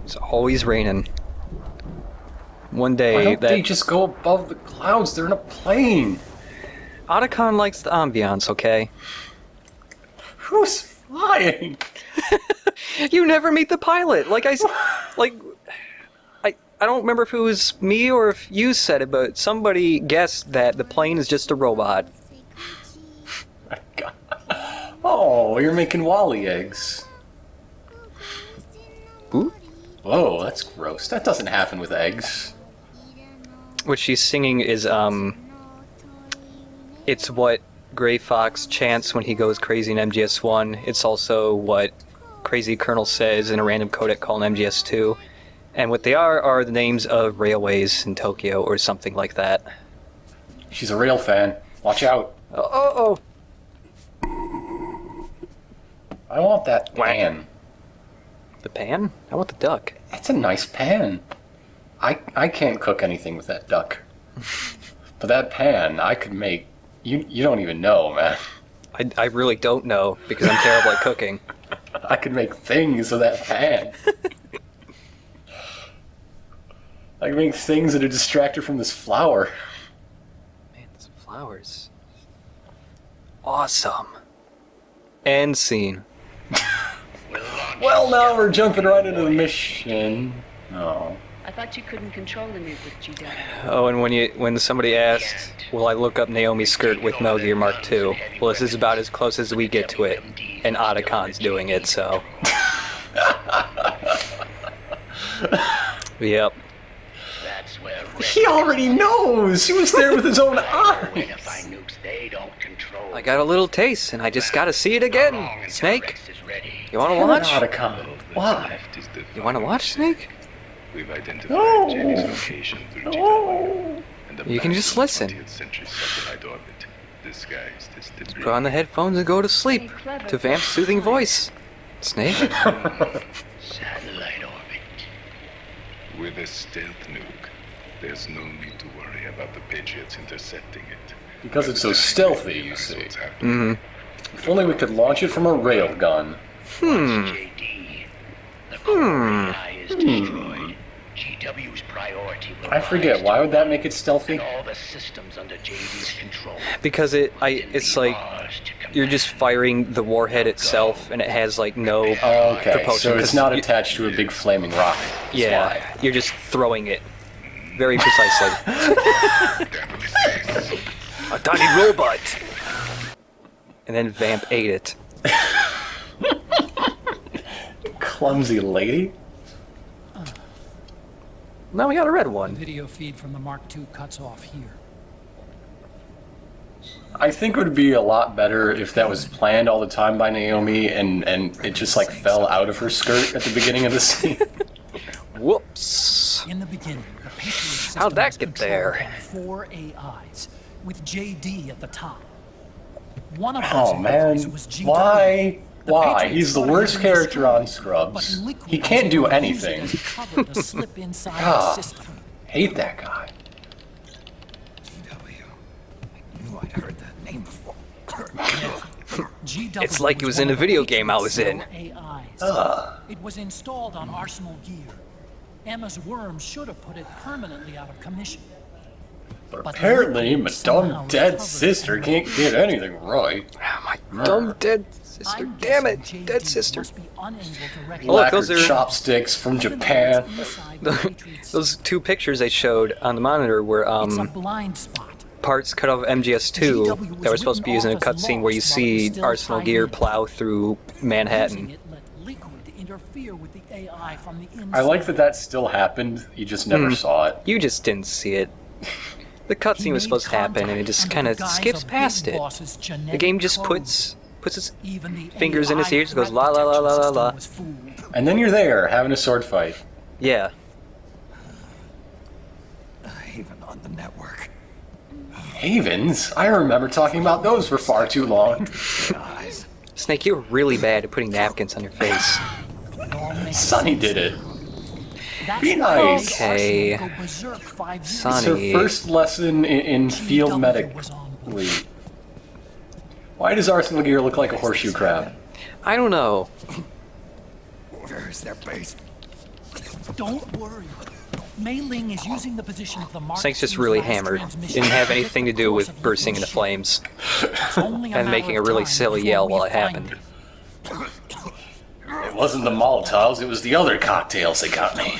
It's always raining. One Why day don't they just go above the clouds? They're in a plane. Otacon likes the ambiance, okay? Who's flying? You never meet the pilot. I don't remember if it was me or if you said it, but somebody guessed that the plane is just a robot. My God. Oh, you're making Wally eggs. Ooh. Whoa, that's gross. That doesn't happen with eggs. What she's singing is, it's what Gray Fox chants when he goes crazy in MGS1. It's also what Crazy Colonel says in a random codec called MGS2. And what they are the names of railways in Tokyo or something like that. She's a rail fan. Watch out. Oh. I want that pan. The pan? I want the duck. That's a nice pan. I can't cook anything with that duck. But that pan, I could make... You don't even know, man. I really don't know, because I'm terrible at cooking. I could make things with that pan. I could make things that are distracted from this flower. Man, some flowers. Awesome. End scene. Well, now we're jumping right into the mission. Oh. I thought you couldn't control the nuke with GW. Oh, and when somebody asked, will I look up Naomi's skirt with Metal Gear Mark II? Well, this is about as close as we get to it, and Otacon's doing it, so... Yep. He already knows! He was there with his own eyes! I got a little taste, and I just gotta see it again. Snake, you wanna watch? Otacon. Why? You wanna watch, Snake? We've identified Jenny's location through GW, and the You can just listen. 20th century satellite orbit, disguised as debris. Put on the headphones and go to sleep, to Vamp's soothing voice. Snake? Satellite orbit. With a stealth nuke, there's no need to worry about the Patriots intercepting it. Because it's so stealthy, you see. Mm-hmm. If only we could launch it from a railgun. I forget, why would that make it stealthy? Because it's like you're just firing the warhead itself, and it has like no Okay, propulsion. so it's not attached to a big flaming rocket. Yeah, you're just throwing it very precisely. A tiny robot. And then Vamp ate it. Clumsy lady. Now we got a red The one. video feed from the Mark II cuts off here. I think it would be a lot better if that was planned all the time by Naomi and it just like fell out of her skirt at the beginning of the scene. Whoops. In the beginning, the Patriot system How'd that was get controlled there? by 4 AIs, with JD at the top. One of those Oh man, AIs was GW. why? The Why? Patriots He's the thought worst he was character destroyed, on but Scrubs. Liquid He can't do was able to use anything. it as cover to slip inside Ah. the system. Hate that guy. GW It's like it was in a video game I was in. AIs. It was installed on Arsenal gear. Emma's worm should have put it permanently out of commission. But But apparently, Liquid my somehow dumb dead recovered sister the can't get anything right. My dumb dead sister. I'm Damn guessing it, JD dead sister. must be unable to recognize Oh, look, Lacquered those are- chopsticks from Japan. inside the Patriots. Those two pictures they showed on the monitor were It's a blind spot. parts cut off of MGS2 that were supposed to be used in a cutscene where you see Arsenal gear plow through Manhattan. Using it let Liquid interfere with the AI from the inside. I like that that still happened. You just never saw it. You just didn't see it. The cutscene was supposed to happen, and it just kind of skips past it. The game just puts its fingers in his ears, goes la la la la la la. And then you're there having a sword fight. Yeah. Even on the network. Havens? I remember talking about those for far too long. Snake, you're really bad at putting napkins on your face. Sonny did it. That's Be why nice. Okay. Arsenal go berserk 5 years It's her Sonny. first lesson in field GW medic. was on board. Why does Arsenal gear look like a horseshoe crab? I don't know. Where's their base? Don't worry. Mei Ling is using the position of the Mark Snake's just II's really last hammered. transmission Didn't have to anything to hit the do course with of bursting the into ship. flames It's only a and matter making a of really time silly before yell we while it find happened. It wasn't the Molotovs, it was the other cocktails that got me.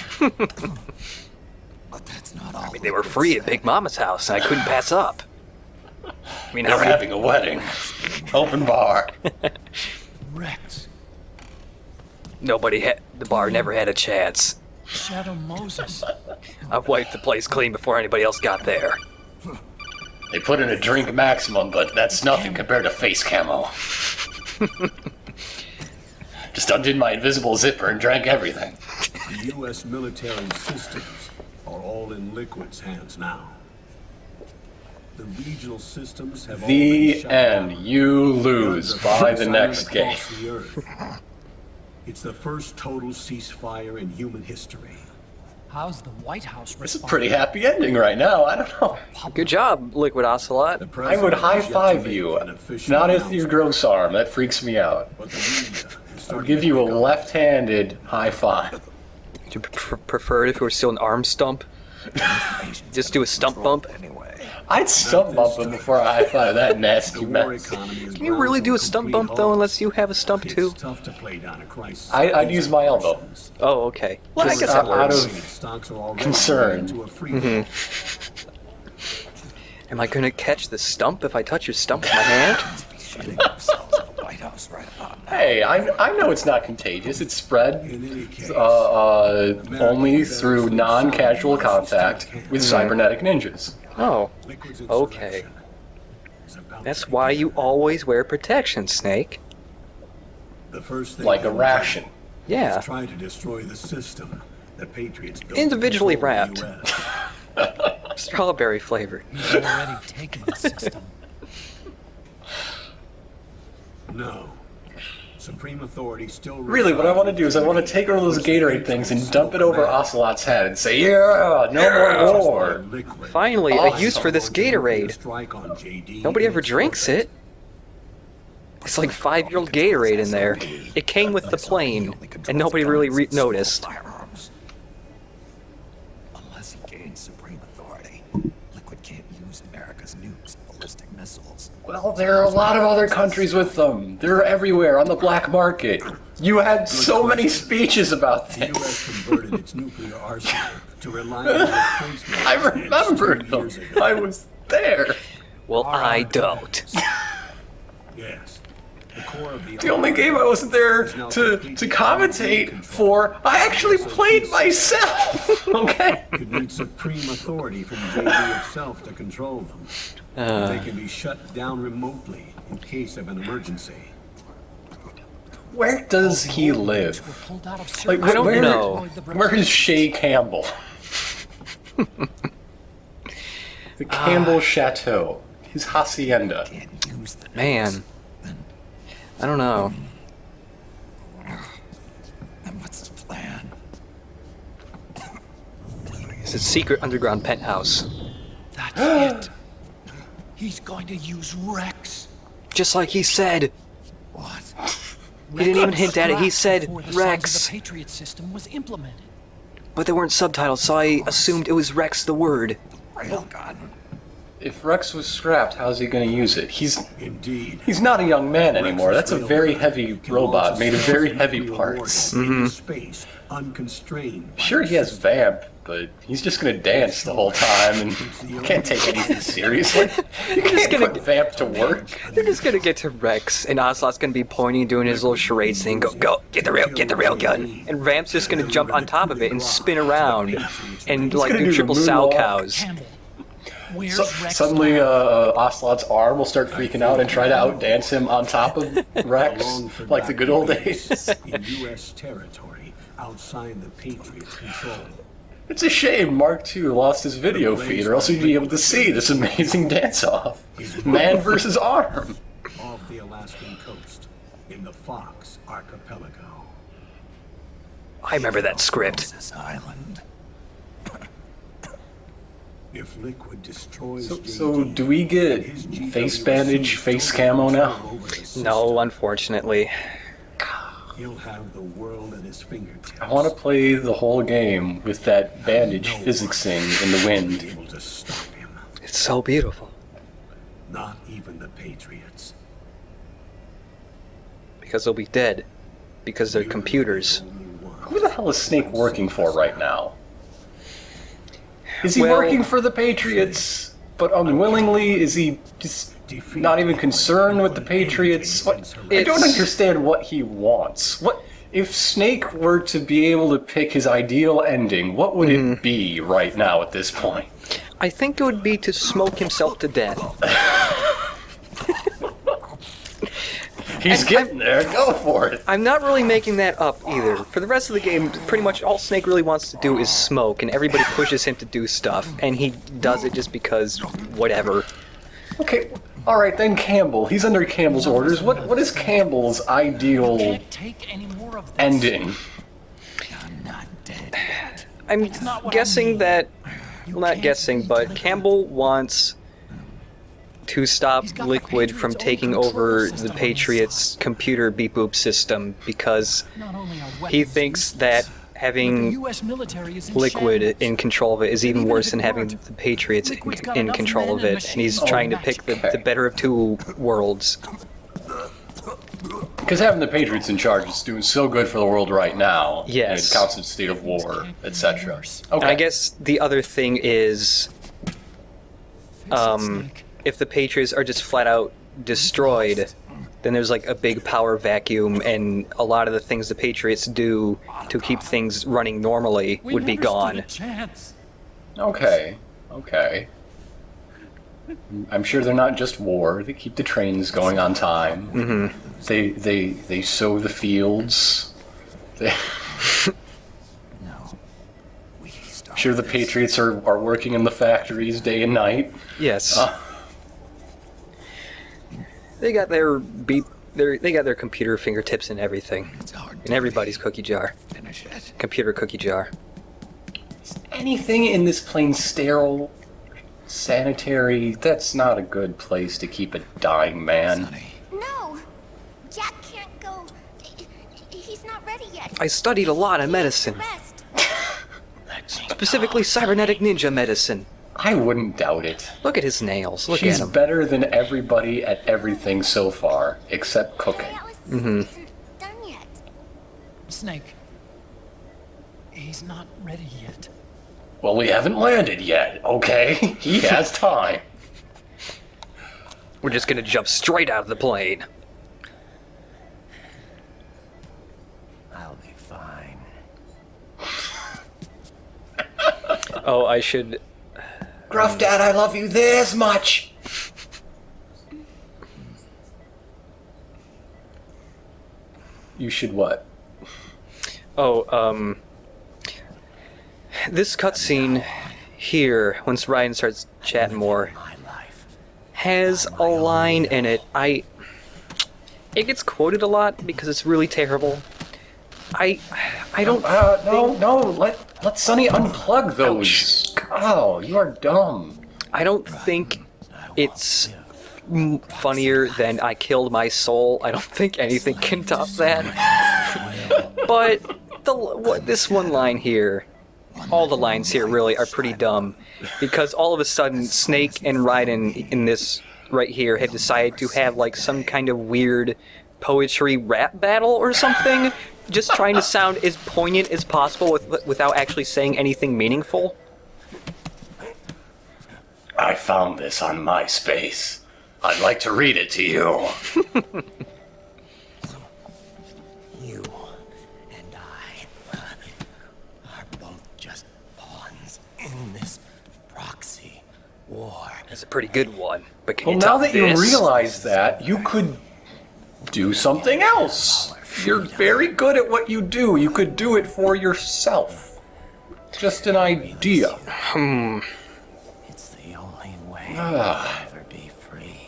But that's not all. They were free at Big Mama's house, and I couldn't pass up. I mean, They how were many... having a wedding. Open bar. Rex, Nobody had... The bar never had a chance. Shadow Moses. I wiped the place clean before anybody else got there. They put in a drink maximum, but that's nothing compared to face camo. Just undid my invisible zipper and drank everything. The U.S. military systems are all in Liquid's hands now. The regional systems have all been The shut end. down. You lose. Guns are Buy the silent next game. across the earth. It's the first total ceasefire in human history. How's the White House It's a responding? pretty happy ending right now. I don't know. Good job, Liquid Ocelot. The I would president high has yet to five make you. an official Not with your announcement, gross arm. That freaks me out. but the media is I would starting give to you a pick up. left-handed high five. Would you prefer it if it were still an arm stump? Just do a stump bump? Anyway, I'd stump bump him before I high five that The nasty war mess. economy is Can you ground really to do a a stump complete bump, though, halt. unless you have a stump, too? It's tough to play down a crisis. I'd use my elbow. Oh, okay. Well, I Just guess that out works. of Stocks are already concern. into a free fall. Am I gonna catch the stump if I touch your stump with my hand? must be shitting themselves at the White House right about now. Hey, I know it's not contagious. It's spread In any case, only through non-casual contact with cybernetic ninjas. Oh, Liquid's okay. insurrection is about That's to why begin. you always wear protection, Snake. The first thing Like a they will ration. do Yeah. is try to destroy the system the Patriots built to Individually control the wrapped. US. Strawberry flavored. He's already taken the system. No. Supreme authority still Really, what I want to do is I want to take one of those Gatorade things and dump it over Ocelot's head and say, yeah, no more war. Finally, a Awesome. use for this Gatorade. Nobody ever drinks it. It's like 5-year-old Gatorade in there. It came with the plane, and nobody really noticed. Firearms. Unless he gains supreme authority, Liquid can't use America's nukes and ballistic missiles. Well, there are a lot of other countries with them. They're everywhere on the black market. You had so many speeches about The this. U.S. converted its nuclear arsenal to rely on replacement. I remember them. I was there. Well, I don't. Yes. The core of The only game I wasn't there to commentate for, I actually played myself. Okay. It needs supreme authority from JD itself to control them. They can be shut down remotely in case of an emergency. Where does he live? Were pulled out of Like, service I don't where, know. Where is Shay Campbell? The Campbell Chateau. His hacienda. Can't use the Man, I don't know. Then what's his plan? It's a secret underground penthouse. That's it. He's going to use Rex. Just like he said. What? He didn't even hint at it. He said Before the Rex. Sons of the Patriot system was implemented. But there weren't subtitles, so I assumed it was Rex the word. Railgun. If Rex was scrapped, how's he going to use it? He's Indeed. not a young man anymore. That's a very heavy robot made of very heavy parts. Into space, unconstrained. by Sure, he has Vamp, but he's just going to dance the whole time, and you can't take anything seriously. You can't gonna put Vamp to work. They're just gonna get to Rex, and Ocelot's gonna be pointing, doing his little charades thing. Go, get the rail gun. And Vamp's just gonna jump on top of it and spin around, and like gonna do do the triple sow moonwalk. cows. Campbell, where's So, Rex suddenly, now? Ocelot's arm will start freaking out and try to outdance him on top of Rex, like the good old days. In U.S. territory, outside the Patriots' control. It's a shame Mark II lost his video feed, or else we'd be able to see this amazing dance-off. Man versus arm. Off the Alaskan coast, in the Fox Archipelago. I remember that script. This island. If Liquid destroys So JD, do we get his GWC face bandage, face camo now? over the system. No, unfortunately. He'll have the world at his fingertips. I want to play the whole game with that bandage physicsing in the Be wind. able to stop him. It's so beautiful. Not even the Patriots. Because they'll be dead. Because they're computers. Who the hell is Snake working for right now? Is he Well- working for the Patriots, but unwillingly? Is he just not even concerned with the Patriots? What? I don't understand what he wants. What if Snake were to be able to pick his ideal ending? What would it be right now at this point? I think it would be to smoke himself to death. He's getting there. Go for it. I'm not really making that up either. For the rest of the game, pretty much all Snake really wants to do is smoke, and everybody pushes him to do stuff, and he does it just because whatever. Okay. All right, then Campbell. He's under Campbell's orders. What is Campbell's ideal Can't take any more of this. ending? I'm not dead yet. I'm not what I guessing mean. that, well, not can't guessing, beat but Liquid. Campbell wants to stop He's got the Liquid from Patriots' own taking control over system the on his Patriots' computer beep boop system because Not only are he weapons thinks useless, that but the having US military is in Liquid shambles. in control of it is even even worse if than it having weren't, the Patriots Liquid's got in enough control men of and it, and he's machines trying to to pick match the better of two worlds. Because having the Patriots in charge is doing so good for the world right now. Yes. And it constant state of war, etc. And Okay. I guess the other thing is, Snake. if the Patriots are just flat out destroyed, then there's like a big power vacuum, and a lot of the things the Patriots do to keep things running normally We would be never stood gone. a chance. Okay. I'm sure they're not just war. They keep the trains going on time. Mm-hmm. They sow the fields. They, No. We started sure, the this. Patriots are working in the factories day and night. Yes. Uh. They got their they got their computer fingertips and everything. It's hard In everybody's cookie jar. to finish it. Computer cookie jar. Anything in this plane sterile, sanitary? That's not a good place to keep a dying man. Sonny, No! Jack can't go. He's not ready yet. I studied a lot of medicine, Rest. specifically cybernetic ninja medicine. I wouldn't doubt it. Look at his nails. Look She's at him. better than everybody at everything so far, except cooking. Alice isn't done yet. Snake. He's not ready yet. Well, we haven't landed yet, okay? He has time. We're just gonna jump straight out of the plane. I'll be fine. Oh, I should. Gruff Dad, I love you this much. You should what? Oh, this cutscene here, once Ryan starts chatting more, My life. has a line in it. It gets quoted a lot because it's really terrible. I don't. No, let Sonny unplug those. Oh, you are dumb. I don't think it's funnier than I killed my soul. I don't think anything can top that. But this one line here, all the lines here really are pretty dumb, because all of a sudden Snake and Raiden in this right here have decided to have like some kind of weird poetry rap battle or something, just trying to sound as poignant as possible without actually saying anything meaningful. I found this on MySpace. I'd like to read it to you. You and I are both just pawns in this proxy war. It's a pretty good one, but can Well, you now top that you this? realize that, you could do something else. You're very good at what you do. You could do it for yourself. Just an idea. It's the only way Ah. I'll ever be free.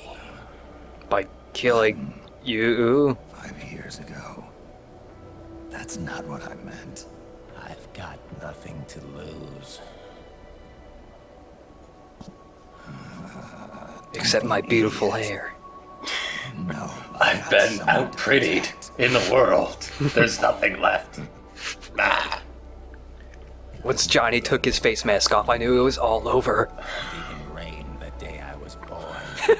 By killing you. 5 years ago. That's not what I meant. I've got nothing to lose. Except my beautiful hair. No. I've been outprettied. in the world. There's nothing left. Ah. Once Johnny took his face mask off, I knew it was all over. Even rained the day I was born.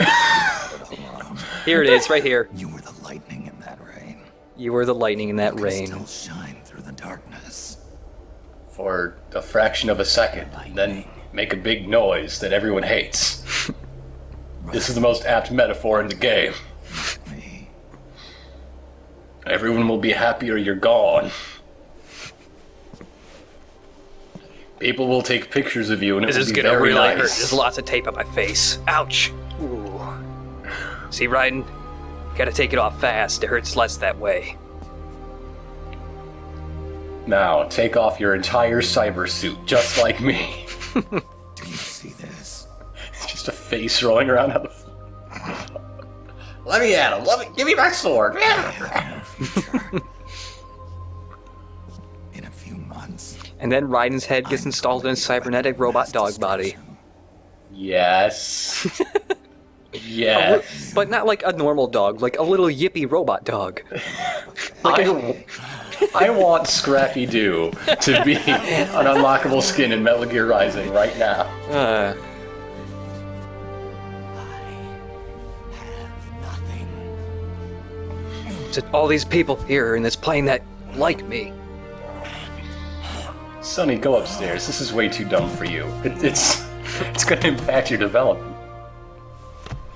Here it is, right here. You were the lightning in that rain. You were the lightning in that You rain. still shine through the darkness. For a fraction of a second, then make a big noise that everyone hates. This is the most apt metaphor in the game. Me. Everyone will be happy or you're gone. People will take pictures of you and it This will is be gonna very really nice. hurt. There's lots of tape on my face. Ouch. Ooh. See, Raiden? Gotta take it off fast. It hurts less that way. Now, take off your entire cyber suit, just like me. Do you see this? It's just a face rolling around on the Let me at him. Give me my sword. I have no future. In a few months. And then Raiden's head gets installed in a cybernetic robot dog body. Yes. Yes. But not like a normal dog, like a little yippy robot dog. I want Scrappy Doo to be an unlockable skin in Metal Gear Rising right now. Nothing. Just all these people here in this plane that like me. Sonny, go upstairs. This is way too dumb for you. It's going to impact your development.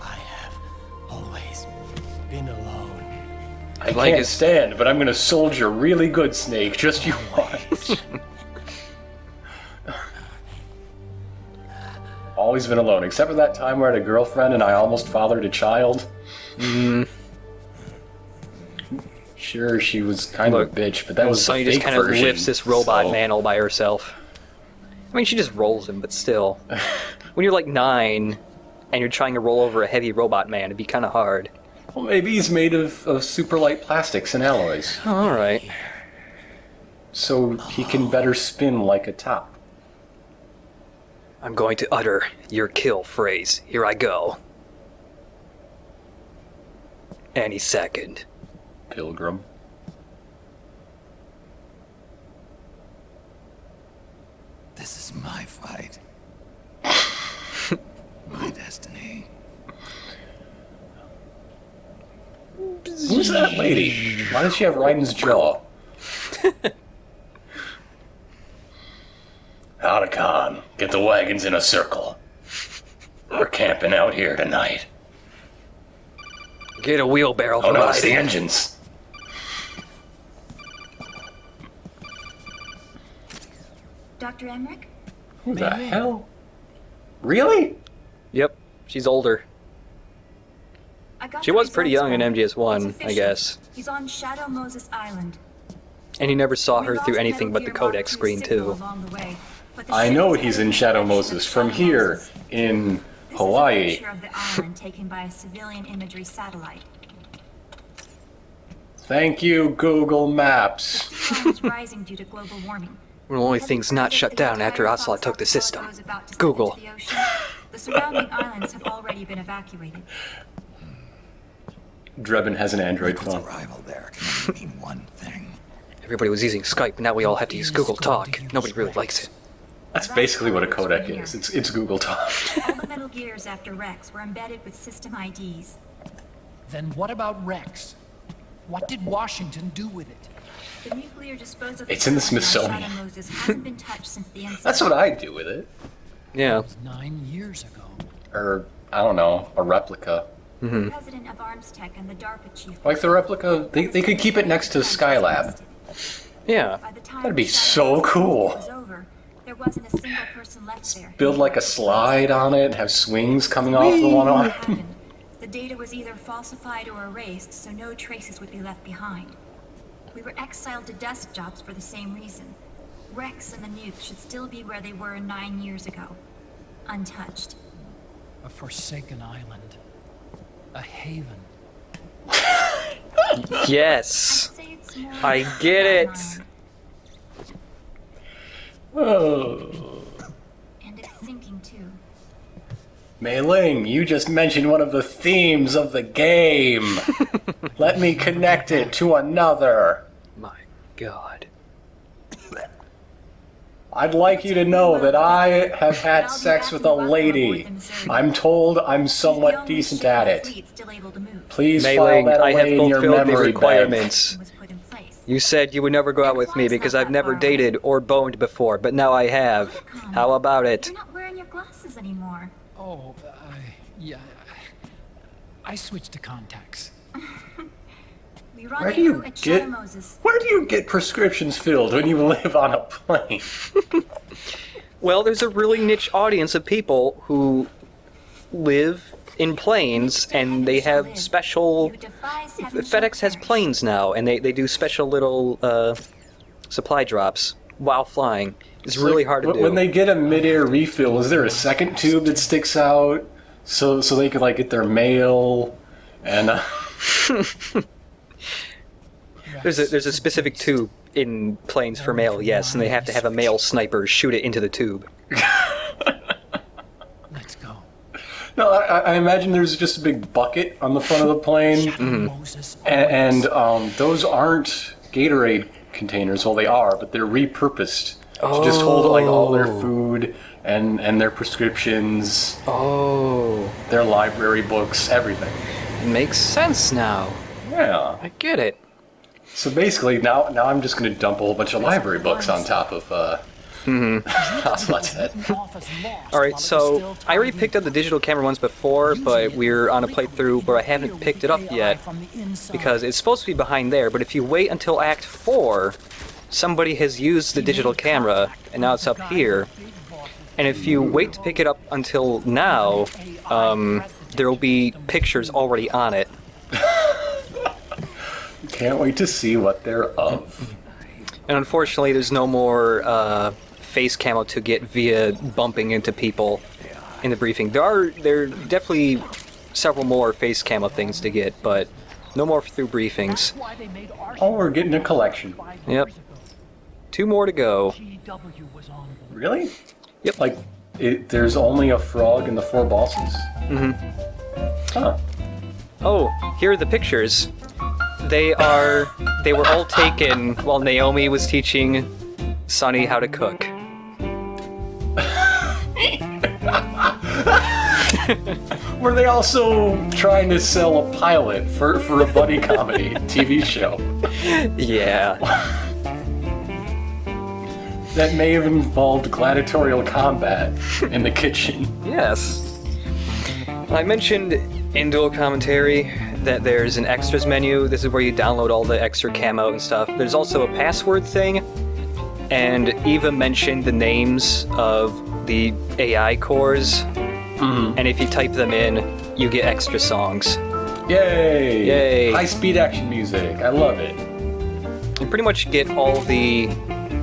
I have always been alone. I Like can't his- stand, but I'm going to soldier really good, Snake. Just you watch. Always been alone, except for that time where I had a girlfriend and I almost fathered a child. Sure, she was kind of a bitch, but that was the Sonny fake just kind of version. lifts this robot so- man all by herself. I mean, she just rolls him, but still. When you're like 9 and you're trying to roll over a heavy robot man, it'd be kind of hard. Well, maybe he's made of super light plastics and alloys, Oh, alright. so he can better spin like a top. I'm going to utter your kill phrase. Here I go. Any second. Pilgrim. This is my fight. My destiny. Who's that lady? Why does she have Raiden's jaw? Otacon, get the wagons in a circle. We're camping out here tonight. Get a wheelbarrow Oh for no, it's the Raiden. engines. Dr. Emmerich? Who the hell? Really? Yep, she's older. I got She the was pretty results young in back. MGS1, It's I official. guess. He's on Shadow Moses Island. And you never saw We her lost through Metal anything but the Gear Mark codec II's screen, signal too. along the way, but the I ship know is he's headed in Shadow direction of Moses from Shadow here Moses. in This is a Hawaii. picture of the island taken by a civilian imagery satellite. Thank you, Google Maps. The sea level is rising due to global warming. One of the only Has it things not predicted shut the down entire after Ocelot took the Fox system. Archipelago is about to slip Google. into the ocean? The surrounding islands have already been evacuated. Drebin has an Android Liquid's phone. arrival there can only mean one thing. Everybody was using Skype, but now we all have to use Google Talk. Nobody really likes it. That's basically what a codec is. It's Google Talk. All the Metal Gears after Rex were embedded with system IDs. Then what about Rex? What did Washington do with it? The nuclear disposal It's in the facility on Smithsonian. Shadow Moses hasn't been touched since the incident. That's what I'd do with it. Yeah. It was 9 years ago. Or, I don't know, a replica. The president of Armstech and the DARPA chief. Like the replica, they could keep it next to Skylab. Yeah. By the time That'd be Shadow so Moses cool. was over, there wasn't a single person left there. Build like a slide on it, have swings coming off the one What arm. happened? The data was either falsified or erased, so no traces would be left behind. We were exiled to desk jobs for the same reason. Rex and the nukes should still be where they were 9 years ago. Untouched. A forsaken island. A haven. Yes. I'd say it's more I like get an it. island, Oh. and it's sinking too. Mei Ling, you just mentioned one of the themes of the game. Let me connect it to another. My God. I'd like you to know that I have had sex with a lady. I'm told I'm somewhat decent at it. Please Mei file Ling, that I have away in your fulfilled the memory bank. requirements. You said you would never go out with me because I've never dated or boned before, but now I have. How about it? You're not wearing your glasses anymore. Oh, yeah. I switched to contacts. Where do you get prescriptions filled when you live on a plane? Well, there's a really niche audience of people who live in planes, and they have special... FedEx has planes now, and they do special little supply drops while flying. It's really hard to do. When they get a mid-air refill, is there a second tube that sticks out so they could like get their mail and... There's a specific tube in planes for mail, yes, and they have to have a mail sniper shoot it into the tube. Let's go. No, I imagine there's just a big bucket on the front of the plane, and those aren't Gatorade containers. Well, they are, but they're repurposed to just hold like all their food and their prescriptions, their library books, everything. It makes sense now. Yeah. I get it. So basically, now I'm just going to dump a whole bunch of library books on top of Ocelot's head. Alright, so I already picked up the digital camera ones before, but we're on a playthrough where I haven't picked it up yet because it's supposed to be behind there, but if you wait until Act 4, somebody has used the digital camera, and now it's up here. And if you wait to pick it up until now, there will be pictures already on it. Can't wait to see what they're of. And unfortunately, there's no more face camo to get via bumping into people in the briefing. There are definitely several more face camo things to get, but no more through briefings. Oh, we're getting a collection. Yep. 2 more to go. Really? Yep. Like, there's only a frog and the 4 bosses? Mm-hmm. Huh. Oh, here are the pictures. They were all taken while Naomi was teaching Sunny how to cook. Were they also trying to sell a pilot for a buddy comedy TV show? Yeah. That may have involved gladiatorial combat in the kitchen. Yes. I mentioned in Dual Commentary that there's an extras menu. This is where you download all the extra camo and stuff. There's also a password thing, and Eva mentioned the names of the AI cores, and if you type them in, you get extra songs. Yay! Yay! High-speed action music. I love it. You pretty much get all the,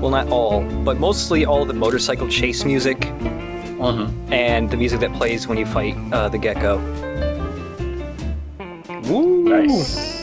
well, not all, but mostly all the motorcycle chase music, and the music that plays when you fight the gecko. Woo! Nice.